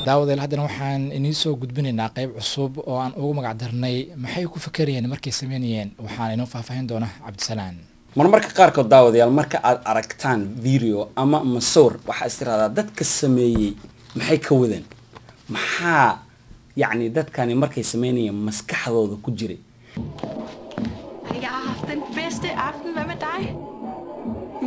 daawadeel haddana waxaan inii soo gudbinaynaa qayb cusub oo aan ugu magac darnay maxay ku fakarayeen markay sameynayeen waxaan inoo faahfaahin doona Cabdisalaan marmarka qaarkood daawadayaal marka aad aragtaan video ama masawir waxa istiraada dadka sameeyay maxay ka wadeen maxaa yani dadkani markay sameynayeen maskaxdooda ku jiray Jeg har haft den bedste aften. Hvad med dig?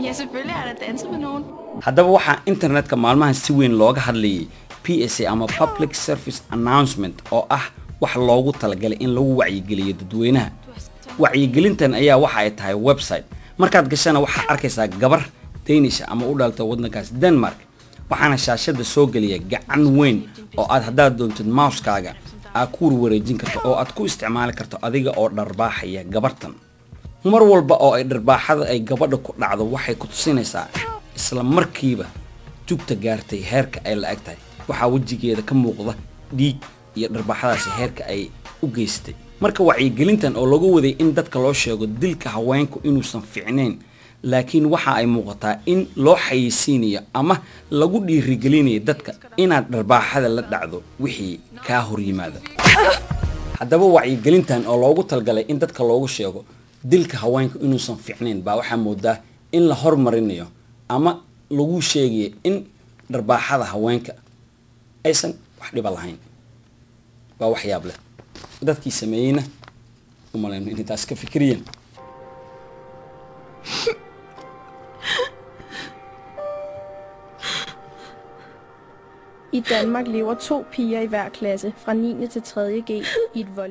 Ja, selvfølgelig er der danset med nogen. haddaba waxaa internetka maalmahan si weyn looga hadlayay PSA ama Public Service Announcement oo ah wax loogu talagalay in lagu wacyigeliyo dadweynaha wacyigelintan ayaa waxa ay tahay website markaad gashana waxa arkaysaa gabar Danish ama u dhaltay waddankaas Denmark waxaana shaashada soo galiya gacan weyn oo aad haddaad doontid mouse-kaaga aad ku wareejin karto oo aad ku isticmaali karto adiga oo dharbaaxaya gabartan mar walba oo ay dharbaaxada ay gabadha ku dhacdo waxay ku tusinaysaa isla markiiba tugta gaartay heerka ay la egtahay waxa wajigeeda ka muuqda dhiig iyo dharbaaxadaasi heerka ay u geystay marka wacyigelintan oo lagu waday in dadka loo sheego dilka haweenku inuusan fiicneyn laakiin waxa ay muuqataa in loo xayeysiinayo ama lagu dhiirigelinayo dadka inaad dharbaaxada la dhacdo wixii ka hor yimaada haddaba wacyigelintan oo loogu talgalay in dadka loogu sheego dilka haweenku inuusan fiicneyn baa waxa moodaa in la hormarinayo ama lagu sheegayo in dharbaaxada haweenka aysan wax dhiba lahayn waa wax yaab leh dadkii sameeyayna umalayno inay taas ka fikiriyeen I Danmark lever 2 piger i hver klasse fra 9. til 3. G i et vold